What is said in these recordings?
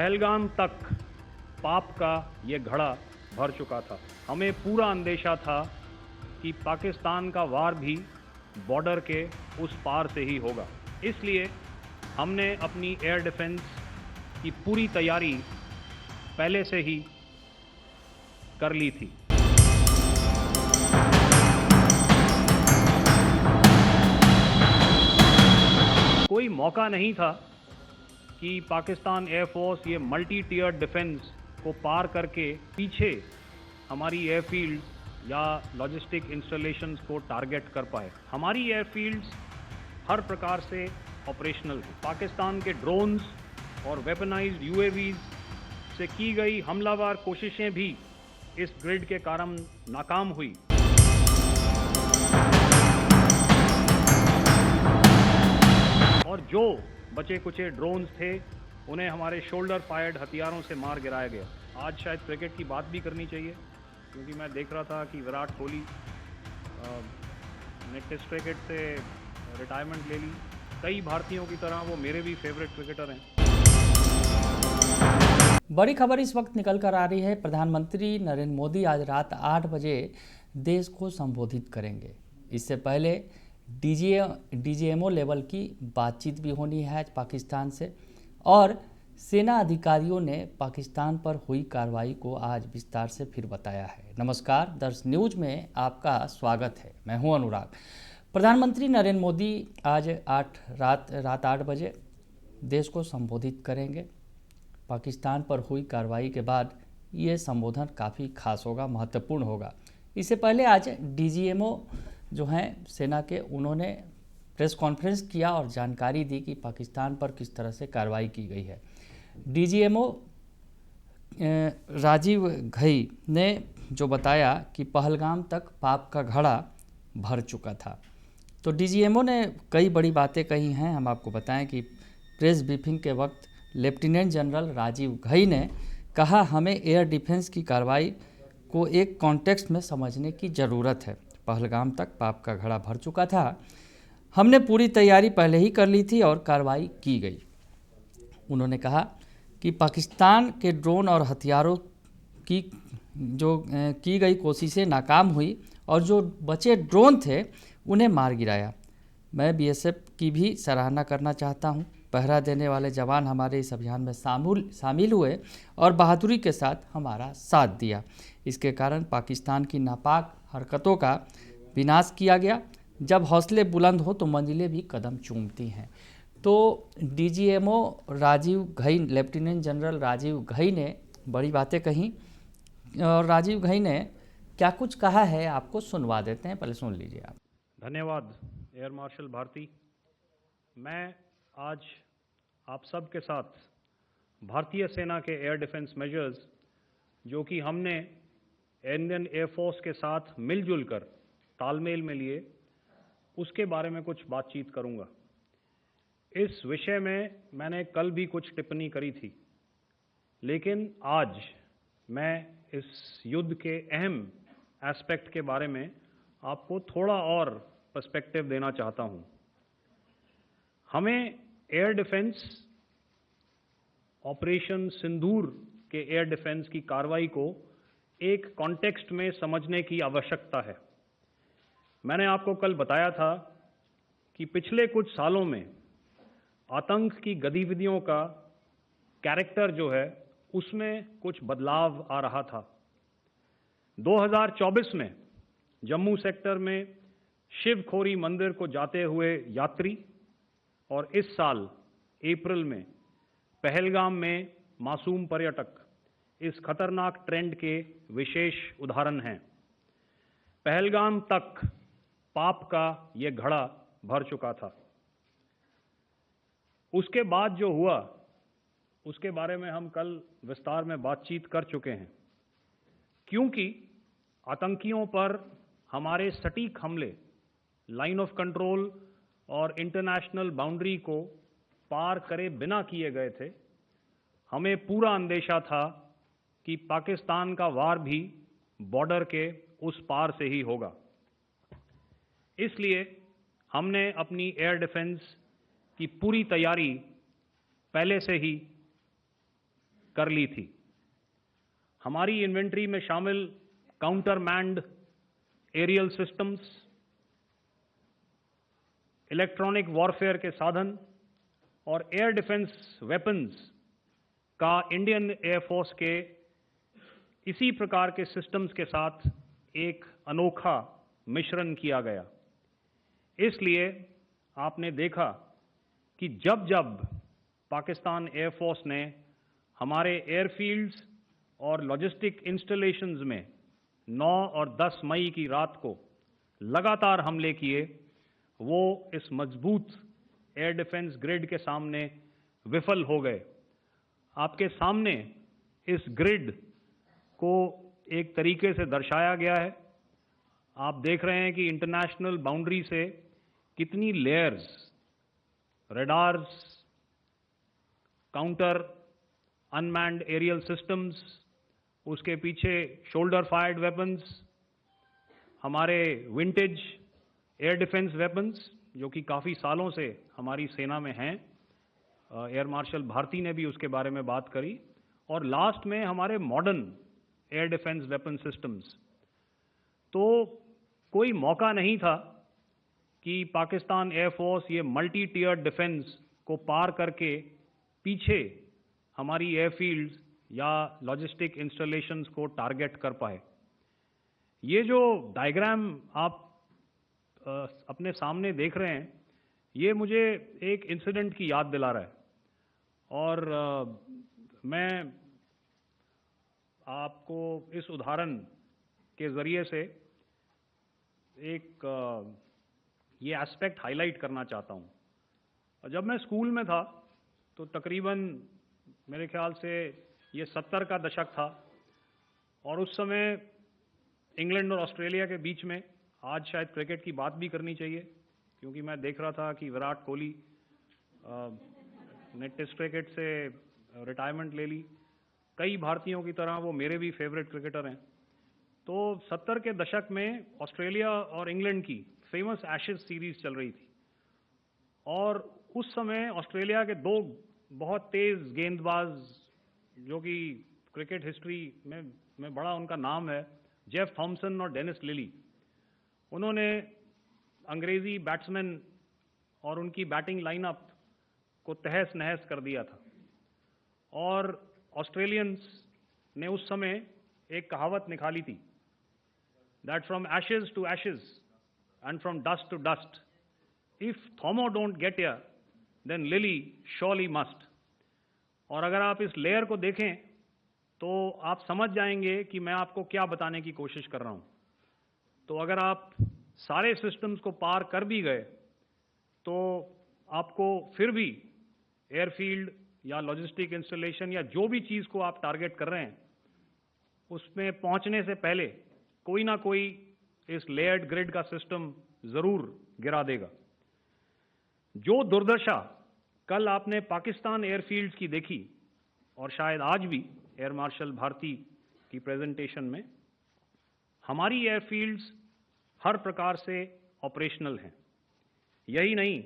पहलगाम तक पाप का ये घड़ा भर चुका था। हमें पूरा अंदेशा था कि पाकिस्तान का वार भी बॉर्डर के उस पार से ही होगा। इसलिए हमने अपनी एयर डिफेंस की पूरी तैयारी पहले से ही कर ली थी। कोई मौका नहीं था कि पाकिस्तान एयरफोर्स ये मल्टी टियर डिफेंस को पार करके पीछे हमारी एयरफील्ड या लॉजिस्टिक इंस्टॉलेशंस को टारगेट कर पाए। हमारी एयरफील्ड्स हर प्रकार से ऑपरेशनल हैं। पाकिस्तान के ड्रोन्स और वेपनाइज्ड यूएवीज से की गई हमलावर कोशिशें भी इस ग्रिड के कारण नाकाम हुई। और जो बचे कुचे ड्रोन्स थे उन्हें हमारे शोल्डर फायर्ड हथियारों से मार गिराया गया। आज शायद क्रिकेट की बात भी करनी चाहिए, क्योंकि मैं देख रहा था कि विराट कोहली ने टेस्ट क्रिकेट से रिटायरमेंट ले ली। कई भारतीयों की तरह वो मेरे भी फेवरेट क्रिकेटर हैं। बड़ी खबर इस वक्त निकल कर आ रही है। प्रधानमंत्री नरेंद्र मोदी आज रात 8 बजे देश को संबोधित करेंगे। इससे पहले डीजीएमओ लेवल की बातचीत भी होनी है आज पाकिस्तान से, और सेना अधिकारियों ने पाकिस्तान पर हुई कार्रवाई को आज विस्तार से फिर बताया है। नमस्कार, दर्श न्यूज में आपका स्वागत है। मैं हूं अनुराग। प्रधानमंत्री नरेंद्र मोदी आज रात 8 बजे देश को संबोधित करेंगे। पाकिस्तान पर हुई कार्रवाई के बाद ये संबोधन काफ़ी खास होगा, महत्वपूर्ण होगा। इससे पहले आज डीजीएमओ जो हैं सेना के, उन्होंने प्रेस कॉन्फ्रेंस किया और जानकारी दी कि पाकिस्तान पर किस तरह से कार्रवाई की गई है। डीजीएमओ राजीव घई ने जो बताया कि पहलगाम तक पाप का घड़ा भर चुका था। तो डीजीएमओ ने कई बड़ी बातें कही हैं। हम आपको बताएं कि प्रेस ब्रीफिंग के वक्त लेफ्टिनेंट जनरल राजीव घई ने कहा, हमें एयर डिफेंस की कार्रवाई को एक कॉन्टेक्स्ट में समझने की ज़रूरत है। पहलगाम तक पाप का घड़ा भर चुका था। हमने पूरी तैयारी पहले ही कर ली थी और कार्रवाई की गई। उन्होंने कहा कि पाकिस्तान के ड्रोन और हथियारों की की गई कोशिशें नाकाम हुई और जो बचे ड्रोन थे उन्हें मार गिराया। मैं बीएसएफ की भी सराहना करना चाहता हूं। पहरा देने वाले जवान हमारे इस अभियान में शामिल हुए और बहादुरी के साथ हमारा साथ दिया। इसके कारण पाकिस्तान की नापाक हरकतों का विनाश किया गया। जब हौसले बुलंद हो तो मंजिलें भी कदम चूमती हैं। तो DGMO Rajiv Ghai, lieutenant general Rajiv Ghai ने बड़ी बातें कहीं, और राजीव घई ने क्या कुछ कहा है आपको सुनवा देते हैं, पहले सुन लीजिए आप। धन्यवाद एयर मार्शल भारती। मैं आज आप सब के साथ भारतीय सेना के एयर डिफेंस मेजर्स जो कि हमने इंडियन एयरफोर्स के साथ मिलजुल कर तालमेल में लिए, उसके बारे में कुछ बातचीत करूंगा। इस विषय में मैंने कल भी कुछ टिप्पणी करी थी, लेकिन आज मैं इस युद्ध के अहम एस्पेक्ट के बारे में आपको थोड़ा और पर्सपेक्टिव देना चाहता हूं। हमें एयर डिफेंस ऑपरेशन सिंदूर के एयर डिफेंस की कार्रवाई को एक कॉन्टेक्स्ट में समझने की आवश्यकता है। मैंने आपको कल बताया था कि पिछले कुछ सालों में आतंक की गतिविधियों का कैरेक्टर जो है उसमें कुछ बदलाव आ रहा था। 2024 में जम्मू सेक्टर में शिवखोरी मंदिर को जाते हुए यात्री और इस साल अप्रैल में पहलगाम में मासूम पर्यटक इस खतरनाक ट्रेंड के विशेष उदाहरण हैं। पहलगाम तक पाप का ये घड़ा भर चुका था। उसके बाद जो हुआ उसके बारे में हम कल विस्तार में बातचीत कर चुके हैं। क्योंकि आतंकियों पर हमारे सटीक हमले लाइन ऑफ कंट्रोल और इंटरनेशनल बाउंड्री को पार करे बिना किए गए थे, हमें पूरा अंदेशा था कि पाकिस्तान का वार भी बॉर्डर के उस पार से ही होगा। इसलिए हमने अपनी एयर डिफेंस की पूरी तैयारी पहले से ही कर ली थी। हमारी इन्वेंट्री में शामिल counter manned aerial systems, electronic warfare के साधन और एयर डिफेंस वेपन्स का इंडियन एयरफोर्स के इसी प्रकार के सिस्टम्स के साथ एक अनोखा मिश्रण किया गया। इसलिए आपने देखा कि जब जब पाकिस्तान एयरफोर्स ने हमारे एयरफील्ड्स और लॉजिस्टिक इंस्टॉलेशंस में 9 और 10 मई की रात को लगातार हमले किए, वो इस मजबूत एयर डिफेंस ग्रिड के सामने विफल हो गए। आपके सामने इस ग्रिड को एक तरीके से दर्शाया गया है। आप देख रहे हैं कि इंटरनेशनल बाउंड्री से कितनी layers, radars, counter unmanned aerial systems, उसके पीछे शोल्डर फायर्ड वेपन्स, हमारे विंटेज एयर डिफेंस वेपन्स जो कि काफ़ी सालों से हमारी सेना में हैं। एयर मार्शल भारती ने भी उसके बारे में बात करी। और लास्ट में हमारे modern air defence weapon systems. तो कोई मौका नहीं था कि पाकिस्तान एयरफोर्स ये मल्टी टियर डिफेंस को पार करके पीछे हमारी एयरफील्ड्स या लॉजिस्टिक इंस्टॉलेशंस को टारगेट कर पाए। ये जो डायग्राम आप अपने सामने देख रहे हैं, ये मुझे एक इंसिडेंट की याद दिला रहा है। और मैं आपको इस उदाहरण के ज़रिए से एक ये एस्पेक्ट हाईलाइट करना चाहता हूँ। जब मैं स्कूल में था तो तकरीबन मेरे ख्याल से ये 70 का दशक था, और उस समय इंग्लैंड और ऑस्ट्रेलिया के बीच में, आज शायद क्रिकेट की बात भी करनी चाहिए क्योंकि मैं देख रहा था कि विराट कोहली ने टेस्ट क्रिकेट से रिटायरमेंट ले ली। कई भारतीयों की तरह वो मेरे भी फेवरेट क्रिकेटर हैं। तो 70 के दशक में ऑस्ट्रेलिया और इंग्लैंड की फेमस एशेज सीरीज चल रही थी, और उस समय ऑस्ट्रेलिया के दो बहुत तेज गेंदबाज जो कि क्रिकेट हिस्ट्री में बड़ा उनका नाम है, जेफ थॉमसन और डेनिस लिली, उन्होंने अंग्रेजी बैट्समैन और उनकी बैटिंग लाइनअप को तहस नहस कर दिया था। और ऑस्ट्रेलियंस ने उस समय एक कहावत निकाली थी, that from ashes to ashes and from dust to dust, if Thommo don't get here then Lillee surely must. और अगर आप इस लेयर को देखें तो आप समझ जाएंगे कि मैं आपको क्या बताने की कोशिश कर रहा हूं। तो अगर आप सारे सिस्टम्स को पार कर भी गए तो आपको फिर भी एयरफील्ड या लॉजिस्टिक इंस्टॉलेशन या जो भी चीज़ को आप टारगेट कर रहे हैं उसमें पहुंचने से पहले कोई ना कोई इस लेयर्ड ग्रिड का सिस्टम ज़रूर गिरा देगा। जो दुर्दशा कल आपने पाकिस्तान एयरफील्ड्स की देखी, और शायद आज भी एयर मार्शल भारती की प्रेजेंटेशन में, हमारी एयरफील्ड्स हर प्रकार से ऑपरेशनल हैं। यही नहीं,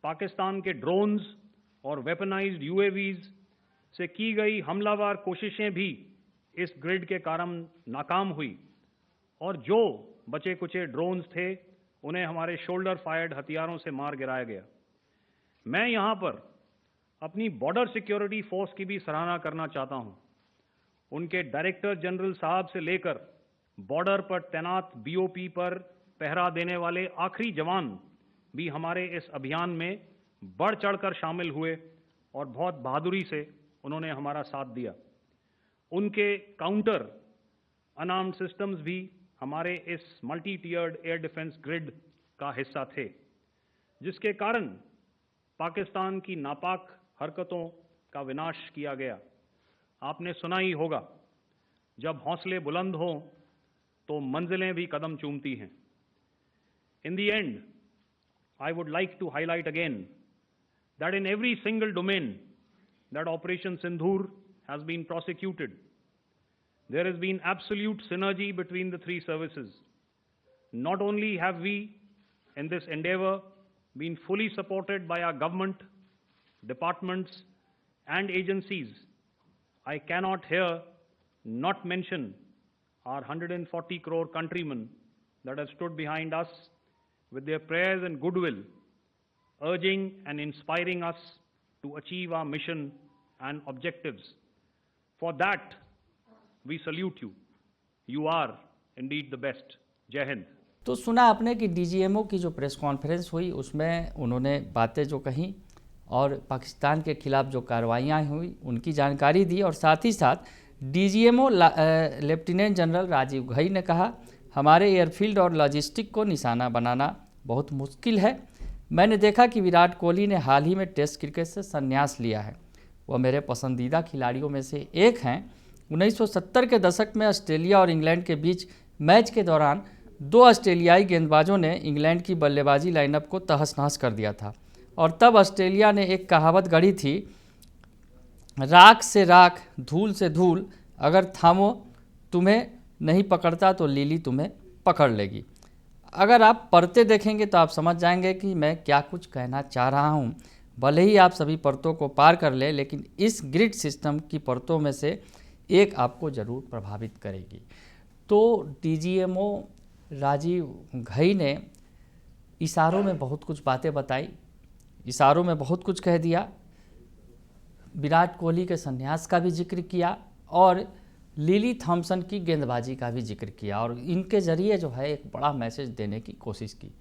पाकिस्तान के ड्रोन्स और वेपनाइज्ड यूएवीज से की गई हमलावर कोशिशें भी इस ग्रिड के कारण नाकाम हुई, और जो बचे कुचे ड्रोन्स थे उन्हें हमारे शोल्डर फायर्ड हथियारों से मार गिराया गया। मैं यहाँ पर अपनी बॉर्डर सिक्योरिटी फोर्स की भी सराहना करना चाहता हूँ। उनके डायरेक्टर जनरल साहब से लेकर बॉर्डर पर तैनात बीओपी पर पहरा देने वाले आखिरी जवान भी हमारे इस अभियान में बढ़ चढ़कर शामिल हुए और बहुत बहादुरी से उन्होंने हमारा साथ दिया। उनके काउंटर अनार्म्ड सिस्टम्स भी हमारे इस मल्टी टियर्ड एयर डिफेंस ग्रिड का हिस्सा थे, जिसके कारण पाकिस्तान की नापाक हरकतों का विनाश किया गया। आपने सुना ही होगा, जब हौसले बुलंद हों तो मंजिलें भी कदम चूमती हैं। In the end, I would like to highlight again that in every single domain that Operation Sindhur has been prosecuted, there has been absolute synergy between the three services. Not only have we, in this endeavor, been fully supported by our government, departments, and agencies, I cannot here not mention our 140 crore countrymen that have stood behind us with their prayers and goodwill, urging and inspiring us to achieve our mission and objectives. For that, we salute you. You are indeed the best. Jai Hind. तो सुना आपने कि DGMO की जो press conference हुई उसमें उन्होंने बातें जो कहीं और पाकिस्तान के खिलाफ जो कार्रवाइयाँ हुई उनकी जानकारी दी, और साथ ही साथ DGMO lieutenant general Rajiv Ghai ने कहा, हमारे एयरफील्ड और लॉजिस्टिक को निशाना बनाना बहुत मुश्किल है। मैंने देखा कि विराट कोहली ने हाल ही में टेस्ट क्रिकेट से संन्यास लिया है। वह मेरे पसंदीदा खिलाड़ियों में से एक हैं। 1970 के दशक में ऑस्ट्रेलिया और इंग्लैंड के बीच मैच के दौरान 2 ऑस्ट्रेलियाई गेंदबाजों ने इंग्लैंड की बल्लेबाजी लाइनअप को तहस-नहस कर दिया था, और तब ऑस्ट्रेलिया ने एक कहावत गढ़ी थी, राख से राख, धूल से धूल, अगर थामो तुम्हें नहीं पकड़ता तो लीली तुम्हें पकड़ लेगी। अगर आप परतें देखेंगे तो आप समझ जाएंगे कि मैं क्या कुछ कहना चाह रहा हूँ। भले ही आप सभी परतों को पार कर ले, लेकिन इस ग्रिड सिस्टम की परतों में से एक आपको ज़रूर प्रभावित करेगी। तो डीजीएमओ राजीव घई ने इशारों में बहुत कुछ बातें बताई, इशारों में बहुत कुछ कह दिया। विराट कोहली के संन्यास का भी जिक्र किया और लिली थॉम्सन की गेंदबाजी का भी जिक्र किया, और इनके ज़रिए जो है एक बड़ा मैसेज देने की कोशिश की।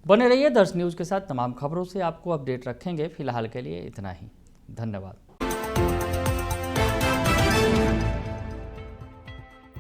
बने रहिए दर्श न्यूज़ के साथ, तमाम खबरों से आपको अपडेट रखेंगे। फिलहाल के लिए इतना ही, धन्यवाद।